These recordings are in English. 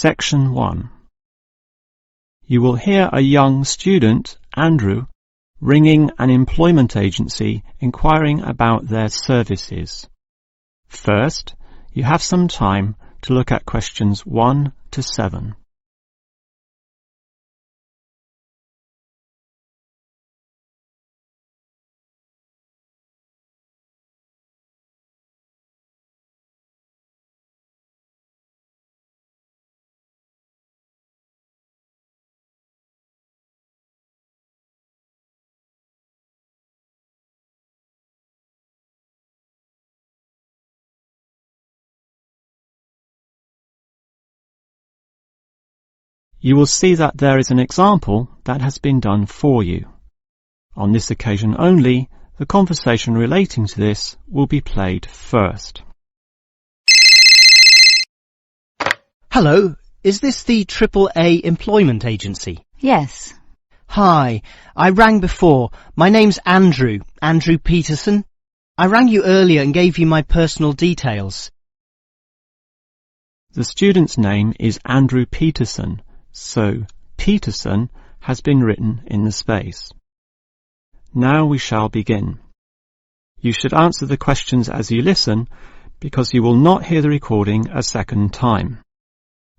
Section 1. You will hear a young student, Andrew, ringing an employment agency inquiring about their services. First, you have some time to look at questions 1 to 7. You will see that there is an example that has been done for you. On this occasion only, the conversation relating to this will be played first. Hello, is this the AAA employment agency? Yes. Hi, I rang before. My name's Andrew Peterson. I rang you earlier and gave you my personal details. The student's name is Andrew Peterson, so Peterson has been written in the space. Now we shall begin. You should answer the questions as you listen, because you will not hear the recording a second time.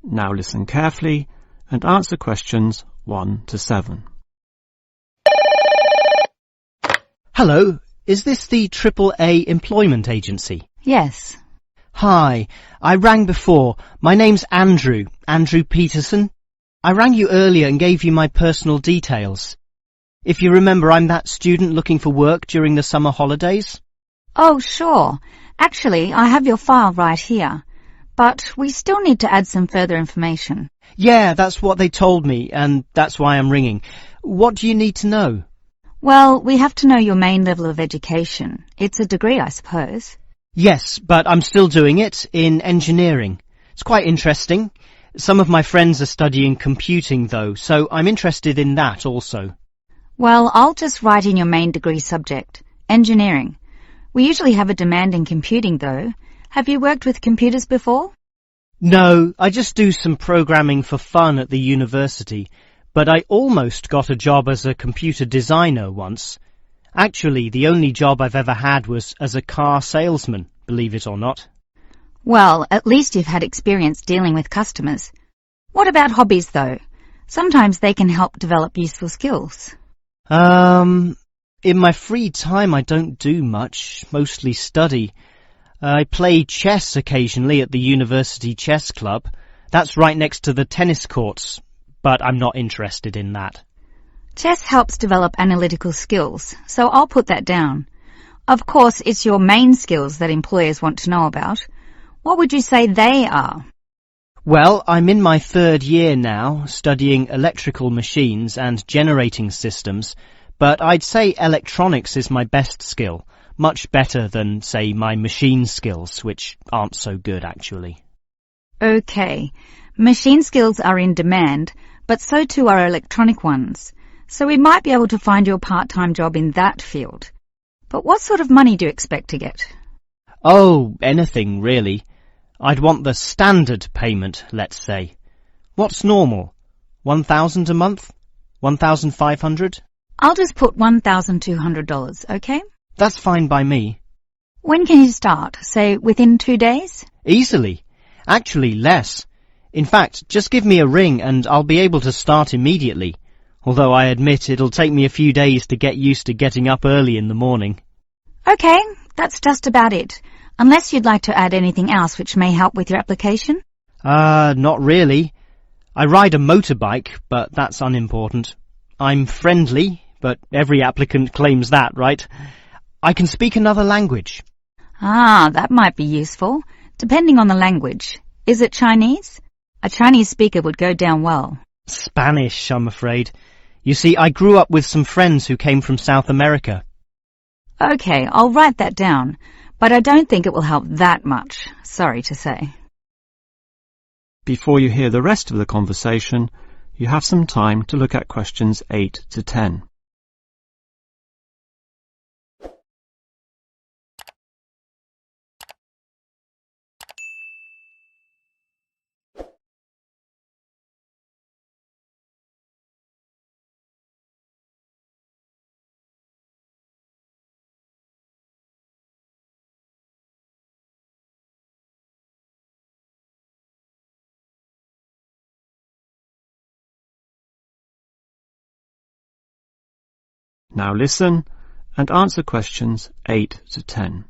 Now listen carefully and answer questions 1 to 7. Hello, is this the AAA employment agency? Yes. Hi, I rang before. My name's Andrew Peterson. I rang you earlier and gave you my personal details. If you remember, I'm that student looking for work during the summer holidays. Oh, sure. Actually, I have your file right here. But we still need to add some further information. Yeah, that's what they told me, and that's why I'm ringing. What do you need to know? Well, we have to know your main level of education. It's a degree, I suppose. Yes, but I'm still doing it in engineering. It's quite interesting. Some of my friends are studying computing, though, so I'm interested in that also. Well, I'll just write in your main degree subject, engineering. We usually have a demand in computing, though. Have you worked with computers before? No, I just do some programming for fun at the university, but I almost got a job as a computer designer once. Actually, the only job I've ever had was as a car salesman, believe it or not. Well, at least you've had experience dealing with customers. What about hobbies, though? Sometimes they can help develop useful skills. In my free time I don't do much, mostly study. I play chess occasionally at the university chess club. That's right next to the tennis courts, but I'm not interested in that. Chess helps develop analytical skills, so I'll put that down. Of course, it's your main skills that employers want to know about. What would you say they are? Well, I'm in my 3rd year now, studying electrical machines and generating systems, but I'd say electronics is my best skill, much better than, say, my machine skills, which aren't so good, actually. Okay, machine skills are in demand, but so too are electronic ones, so we might be able to find you a part-time job in that field. But what sort of money do you expect to get? Oh, anything, really. I'd want the standard payment, let's say. What's normal? 1,000 a month? 1,500? I'll just put $1,200, okay? That's fine by me. When can you start? Say, within 2 days? Easily. Actually, less. In fact, just give me a ring and I'll be able to start immediately. Although I admit it'll take me a few days to get used to getting up early in the morning. Okay, that's just about it. Unless you'd like to add anything else which may help with your application? Not really. I ride a motorbike, but that's unimportant. I'm friendly, but every applicant claims that, right? I can speak another language. Ah, that might be useful, depending on the language. Is it Chinese? A Chinese speaker would go down well. Spanish, I'm afraid. You see, I grew up with some friends who came from South America. Okay, I'll write that down, but I don't think it will help that much, sorry to say. Before you hear the rest of the conversation, you have some time to look at questions 8 to 10. Now listen and answer questions 8 to 10.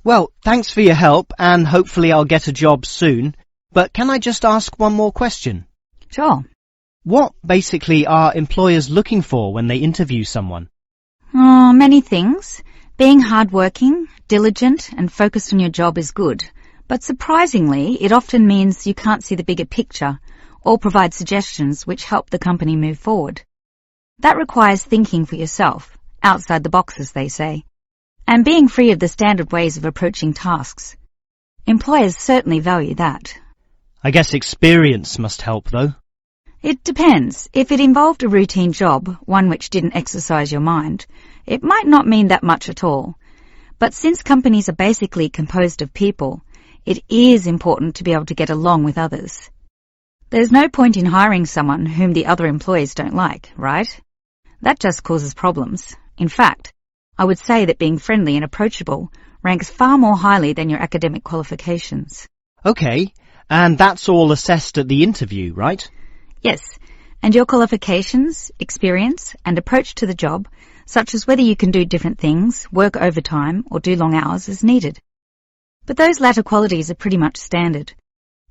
Well, thanks for your help, and hopefully I'll get a job soon. But can I just ask one more question? Sure. What basically are employers looking for when they interview someone? Oh, many things. Being hardworking, diligent, and focused on your job is good. But surprisingly, it often means you can't see the bigger picture or provide suggestions which help the company move forward. That requires thinking for yourself, outside the box, as they say, and being free of the standard ways of approaching tasks. Employers certainly value that. I guess experience must help, though. It depends. If it involved a routine job, one which didn't exercise your mind, it might not mean that much at all. But since companies are basically composed of people, it is important to be able to get along with others. There's no point in hiring someone whom the other employees don't like, right? That just causes problems. In fact, I would say that being friendly and approachable ranks far more highly than your academic qualifications. Okay, and that's all assessed at the interview, right? Yes, and your qualifications, experience, and approach to the job, such as whether you can do different things, work overtime, or do long hours, is needed. But those latter qualities are pretty much standard.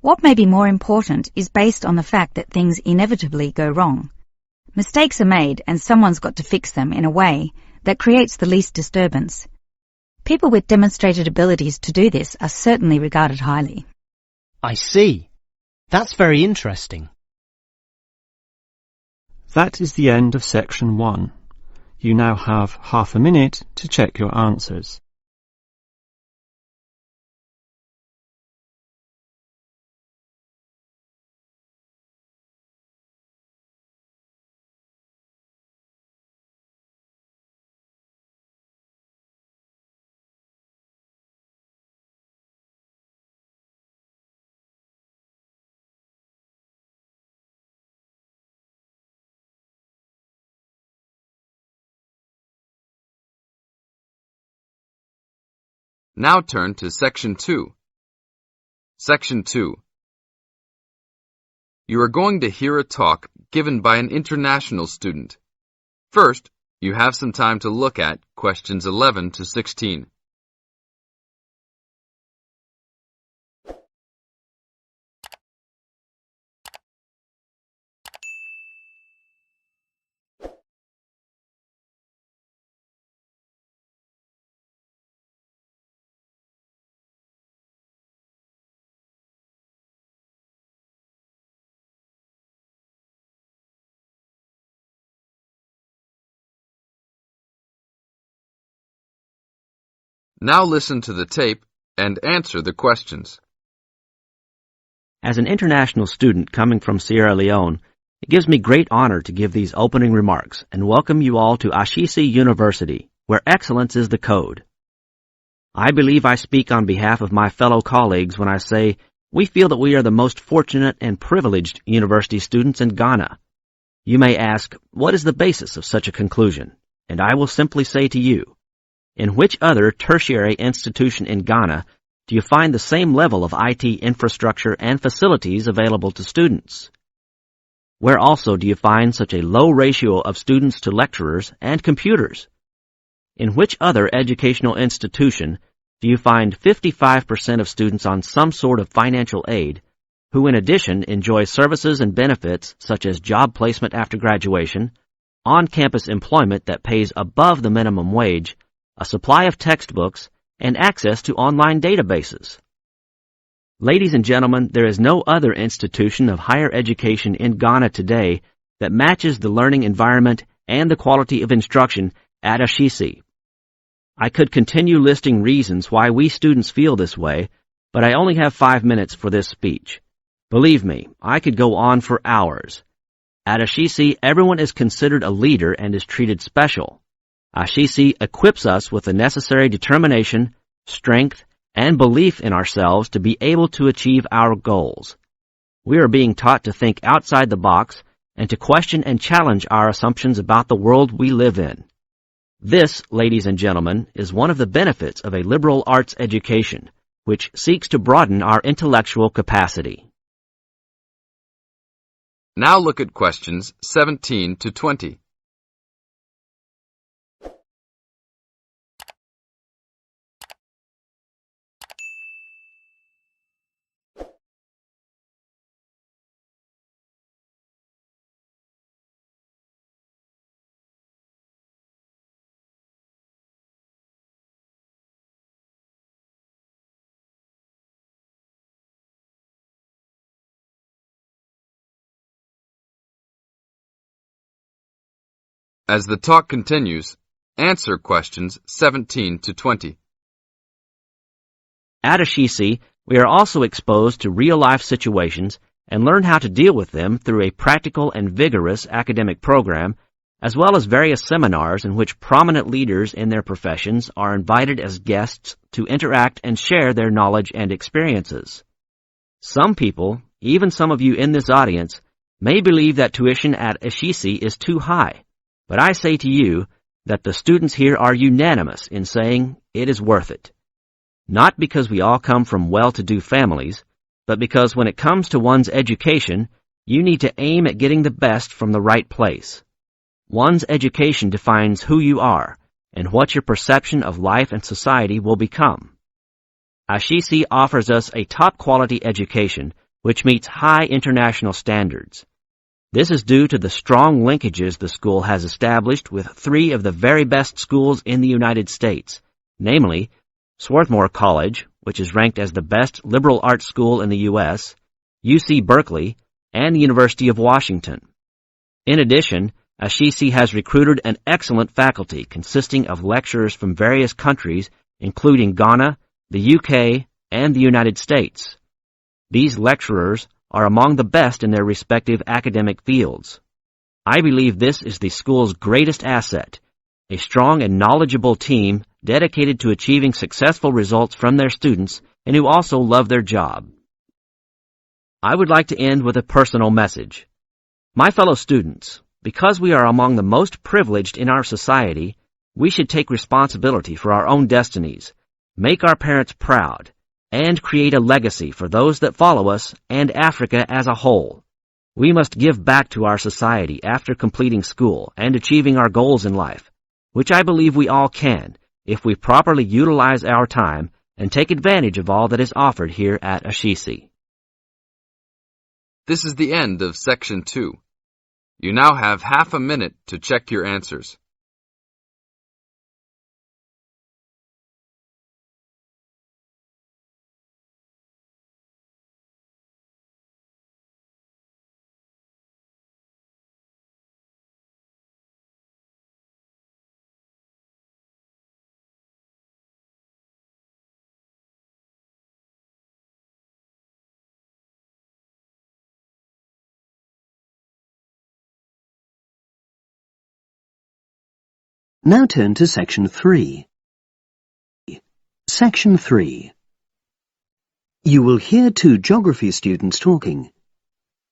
What may be more important is based on the fact that things inevitably go wrong. Mistakes are made, and someone's got to fix them in a way that creates the least disturbance. People with demonstrated abilities to do this are certainly regarded highly. I see. That's very interesting. That is the end of section 1. You now have half a minute to check your answers. Now turn to Section 2. Section 2. You are going to hear a talk given by an international student. First, you have some time to look at questions 11 to 16. Now listen to the tape and answer the questions. As an international student coming from Sierra Leone, it gives me great honor to give these opening remarks and welcome you all to Ashesi University, where excellence is the code. I believe I speak on behalf of my fellow colleagues when I say we feel that we are the most fortunate and privileged university students in Ghana. You may ask, what is the basis of such a conclusion? And I will simply say to you, in which other tertiary institution in Ghana do you find the same level of IT infrastructure and facilities available to students? Where also do you find such a low ratio of students to lecturers and computers? In which other educational institution do you find 55% of students on some sort of financial aid, who in addition enjoy services and benefits such as job placement after graduation, on-campus employment that pays above the minimum wage, a supply of textbooks, and access to online databases? Ladies and gentlemen, there is no other institution of higher education in Ghana today that matches the learning environment and the quality of instruction at Ashesi. I could continue listing reasons why we students feel this way, but I only have 5 minutes for this speech. Believe me, I could go on for hours. At Ashesi, everyone is considered a leader and is treated special. Ashesi equips us with the necessary determination, strength, and belief in ourselves to be able to achieve our goals. We are being taught to think outside the box and to question and challenge our assumptions about the world we live in. This, ladies and gentlemen, is one of the benefits of a liberal arts education, which seeks to broaden our intellectual capacity. Now look at questions 17 to 20. As the talk continues, answer questions 17 to 20. At Ashisi, we are also exposed to real-life situations and learn how to deal with them through a practical and vigorous academic program, as well as various seminars in which prominent leaders in their professions are invited as guests to interact and share their knowledge and experiences. Some people, even some of you in this audience, may believe that tuition at Ashisi is too high, but I say to you that the students here are unanimous in saying it is worth it. Not because we all come from well-to-do families, but because when it comes to one's education, you need to aim at getting the best from the right place. One's education defines who you are and what your perception of life and society will become. Ashisi offers us a top-quality education which meets high international standards. This is due to the strong linkages the school has established with 3 of the very best schools in the United States, namely Swarthmore College, which is ranked as the best liberal arts school in the U.S., UC Berkeley, and the University of Washington. In addition, Ashisi has recruited an excellent faculty consisting of lecturers from various countries, including Ghana, the UK, and the United States. These lecturers are among the best in their respective academic fields. I believe this is the school's greatest asset, a strong and knowledgeable team dedicated to achieving successful results from their students and who also love their job. I would like to end with a personal message. My fellow students, because we are among the most privileged in our society, we should take responsibility for our own destinies, make our parents proud, and create a legacy for those that follow us and Africa as a whole. We must give back to our society after completing school and achieving our goals in life, which I believe we all can if we properly utilize our time and take advantage of all that is offered here at Ashisi. This is the end of Section 2. You now have half a minute to check your answers. Now turn to Section 3. Section 3. You will hear 2 geography students talking.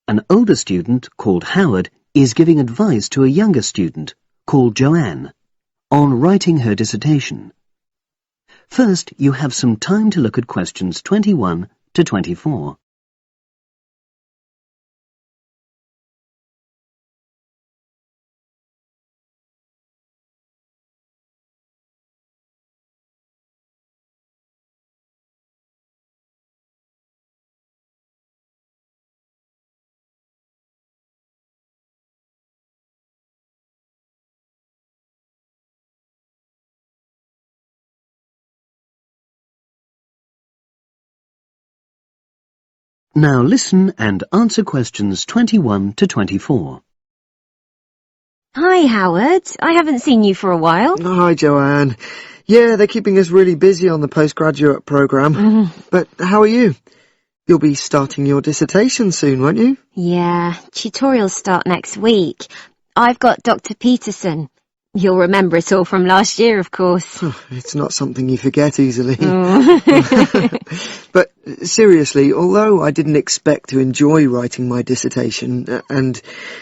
An older student, called Howard, is giving advice to a younger student, called Joanne, on writing her dissertation. First, you have some time to look at questions 21 to 24. Now listen and answer questions 21 to 24. Hi, Howard. I haven't seen you for a while. Oh, hi, Joanne. Yeah, they're keeping us really busy on the postgraduate programme. But how are you? You'll be starting your dissertation soon, won't you? Yeah, tutorials start next week. I've got Dr. Peterson. You'll remember it all from last year, of course. It's not something you forget easily. Oh. But seriously, although I didn't expect to enjoy writing my dissertation, and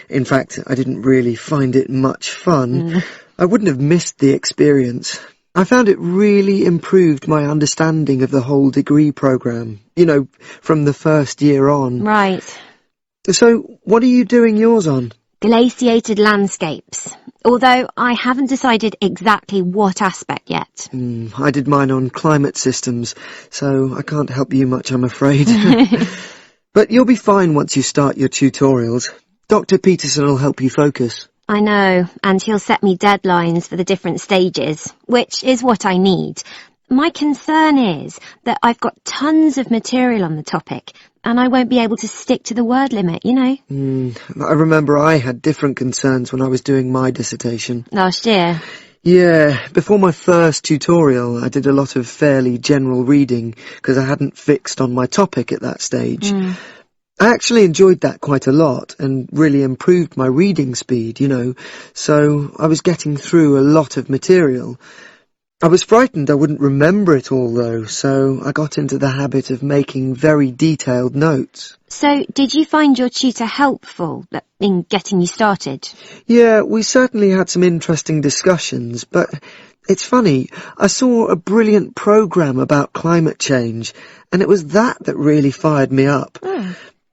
in fact I didn't really find it much fun, I wouldn't have missed the experience. I found it really improved my understanding of the whole degree programme, from the first year on. Right. So, what are you doing yours on? Glaciated landscapes. Although I haven't decided exactly what aspect yet. I did mine on climate systems, so I can't help you much, I'm afraid. But you'll be fine once you start your tutorials. Dr. Peterson will help you focus. I know, and he'll set me deadlines for the different stages, which is what I need. My concern is that I've got tons of material on the topic, and I won't be able to stick to the word limit, you know. I remember I had different concerns when I was doing my dissertation. Last year. Yeah, before my first tutorial, I did a lot of fairly general reading because I hadn't fixed on my topic at that stage. I actually enjoyed that quite a lot and really improved my reading speed, you know, so I was getting through a lot of material. I was frightened I wouldn't remember it all, though, so I got into the habit of making very detailed notes. So, did you find your tutor helpful in getting you started? Yeah, we certainly had some interesting discussions, but it's funny, I saw a brilliant programme about climate change, and it was that really fired me up.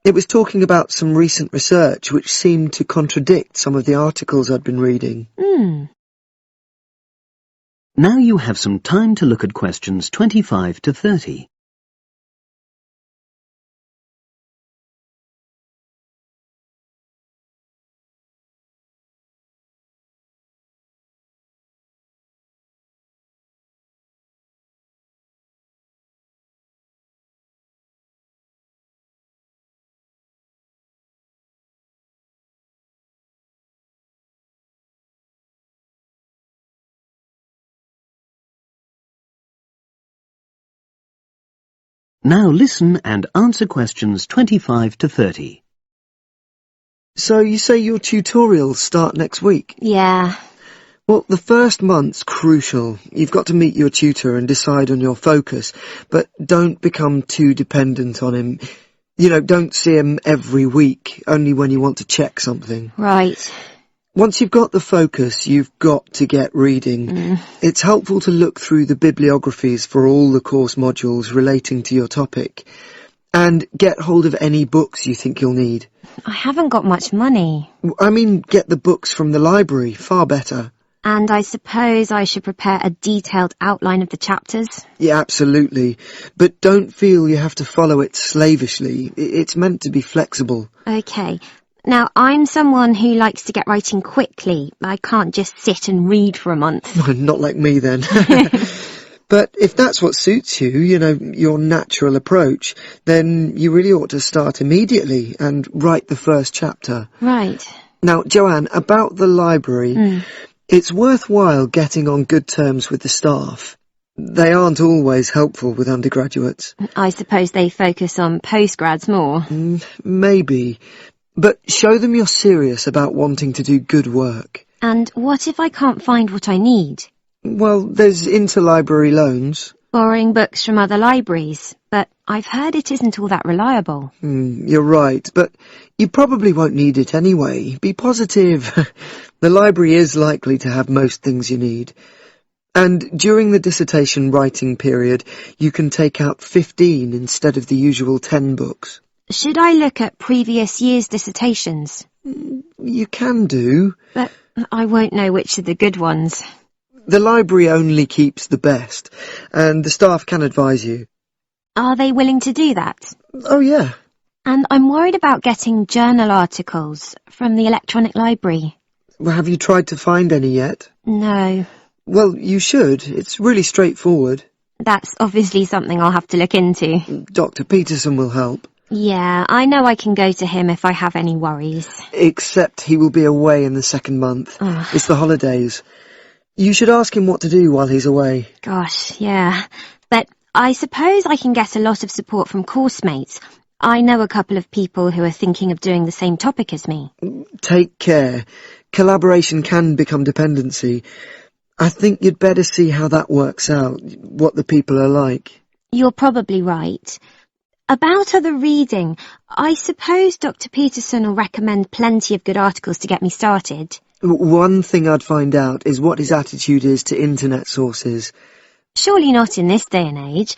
It was talking about some recent research which seemed to contradict some of the articles I'd been reading. Now you have some time to look at questions 25 to 30. Now listen and answer questions 25 to 30. So you say your tutorials start next week? Yeah. Well, the first month's crucial. You've got to meet your tutor and decide on your focus, but don't become too dependent on him. You know, don't see him every week, only when you want to check something. Right. Once you've got the focus, you've got to get reading. It's helpful to look through the bibliographies for all the course modules relating to your topic, and get hold of any books you think you'll need. I haven't got much money. I mean, get the books from the library, far better. And I suppose I should prepare a detailed outline of the chapters? Yeah, absolutely. But don't feel you have to follow it slavishly. It's meant to be flexible. OK. Now, I'm someone who likes to get writing quickly. I can't just sit and read for a month. Not like me, then. But if that's what suits you, you know, your natural approach, then you really ought to start immediately and write the first chapter. Right. Now, Joanne, about the library, it's worthwhile getting on good terms with the staff. They aren't always helpful with undergraduates. I suppose they focus on postgrads more. Maybe. But show them you're serious about wanting to do good work. And what if I can't find what I need? Well, there's interlibrary loans. Borrowing books from other libraries, but I've heard it isn't all that reliable. You're right, but you probably won't need it anyway. Be positive. The library is likely to have most things you need. And during the dissertation writing period, you can take out 15 instead of the usual 10 books. Should I look at previous year's dissertations? You can do. But I won't know which are the good ones. The library only keeps the best, and the staff can advise you. Are they willing to do that? Oh, yeah. And I'm worried about getting journal articles from the electronic library. Well, have you tried to find any yet? No. Well, you should. It's really straightforward. That's obviously something I'll have to look into. Dr. Peterson will help. Yeah, I know I can go to him if I have any worries. Except he will be away in the second month. It's the holidays. You should ask him what to do while he's away. Gosh, yeah. But I suppose I can get a lot of support from course mates. I know a couple of people who are thinking of doing the same topic as me. Take care. Collaboration can become dependency. I think you'd better see how that works out, what the people are like. You're probably right. About other reading, I suppose Dr. Peterson will recommend plenty of good articles to get me started. One thing I'd find out is what his attitude is to internet sources. Surely not in this day and age.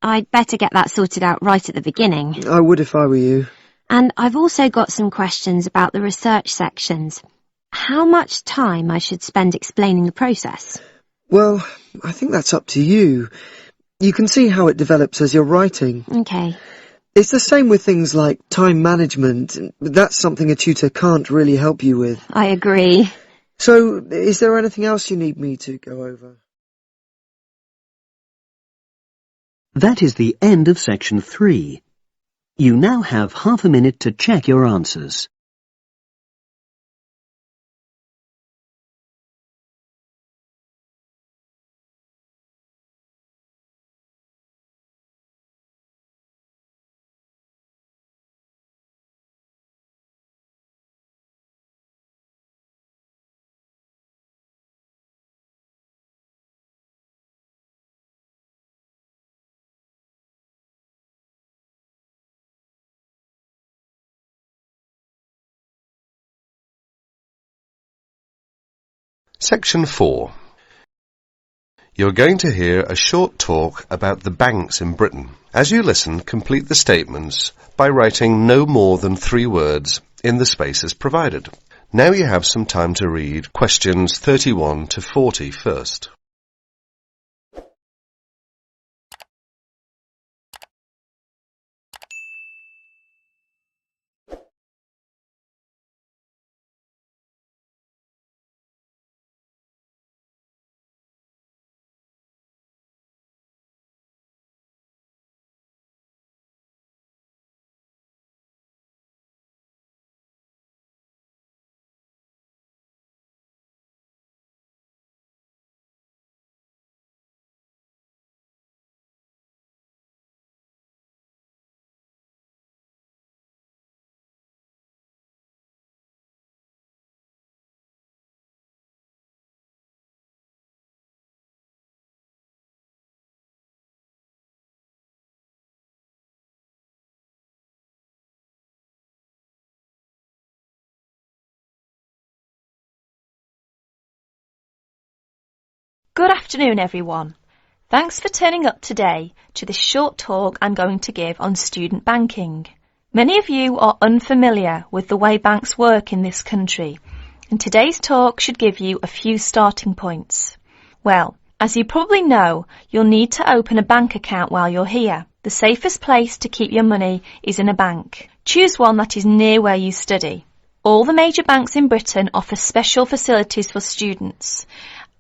I'd better get that sorted out right at the beginning. I would if I were you. And I've also got some questions about the research sections. How much time I should spend explaining the process? Well, I think that's up to you. You can see how it develops as you're writing. OK. It's the same with things like time management. That's something a tutor can't really help you with. I agree. So, is there anything else you need me to go over? That is the end of section 3. You now have half a minute to check your answers. Section 4. You're going to hear a short talk about the banks in Britain. As you listen, complete the statements by writing no more than 3 words in the spaces provided. Now you have some time to read questions 31 to 40 first. Good afternoon, everyone. Thanks for turning up today to this short talk I'm going to give on student banking. Many of you are unfamiliar with the way banks work in this country, and today's talk should give you a few starting points. Well, as you probably know, you'll need to open a bank account while you're here. The safest place to keep your money is in a bank. Choose one that is near where you study. All the major banks in Britain offer special facilities for students,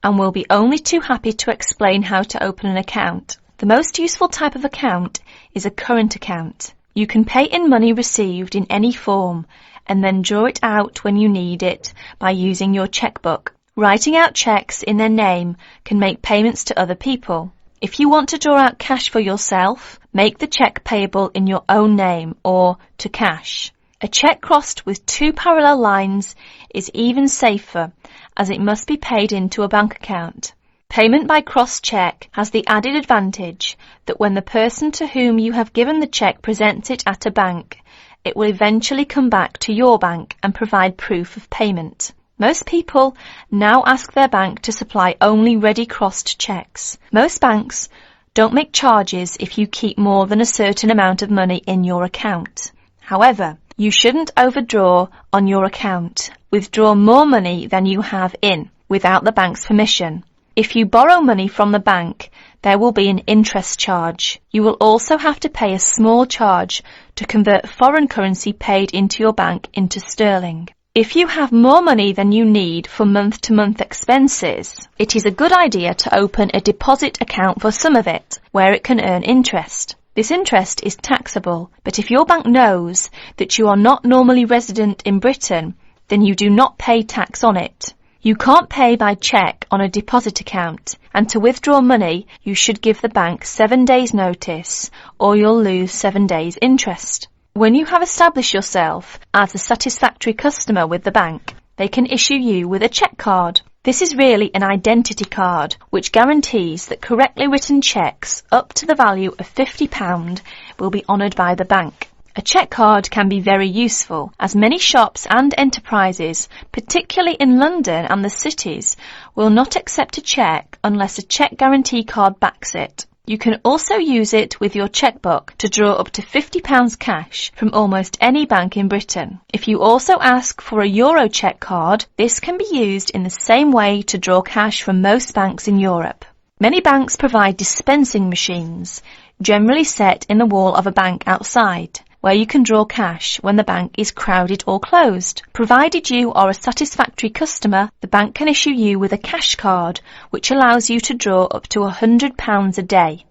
and we'll be only too happy to explain how to open an account. The most useful type of account is a current account. You can pay in money received in any form and then draw it out when you need it by using your checkbook. Writing out checks in their name can make payments to other people. If you want to draw out cash for yourself, make the check payable in your own name or to cash. A check crossed with 2 parallel lines is even safer, as it must be paid into a bank account. Payment by crossed check has the added advantage that when the person to whom you have given the check presents it at a bank, it will eventually come back to your bank and provide proof of payment. Most people now ask their bank to supply only ready crossed checks. Most banks don't make charges if you keep more than a certain amount of money in your account. However, you shouldn't overdraw on your account. Withdraw more money than you have in, without the bank's permission. If you borrow money from the bank, there will be an interest charge. You will also have to pay a small charge to convert foreign currency paid into your bank into sterling. If you have more money than you need for month-to-month expenses, it is a good idea to open a deposit account for some of it, where it can earn interest. This interest is taxable, but if your bank knows that you are not normally resident in Britain, then you do not pay tax on it. You can't pay by cheque on a deposit account, and to withdraw money, you should give the bank 7 days' notice, or you'll lose 7 days' interest. When you have established yourself as a satisfactory customer with the bank, they can issue you with a cheque card. This is really an identity card, which guarantees that correctly written cheques up to the value of £50 will be honoured by the bank. A cheque card can be very useful, as many shops and enterprises, particularly in London and the cities, will not accept a cheque unless a cheque guarantee card backs it. You can also use it with your chequebook to draw up to £50 cash from almost any bank in Britain. If you also ask for a Euro cheque card, this can be used in the same way to draw cash from most banks in Europe. Many banks provide dispensing machines, generally set in the wall of a bank outside, where you can draw cash when the bank is crowded or closed. Provided you are a satisfactory customer, the bank can issue you with a cash card, which allows you to draw up to £100 a day.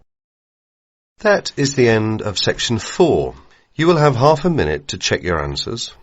That is the end of section 4. You will have half a minute to check your answers.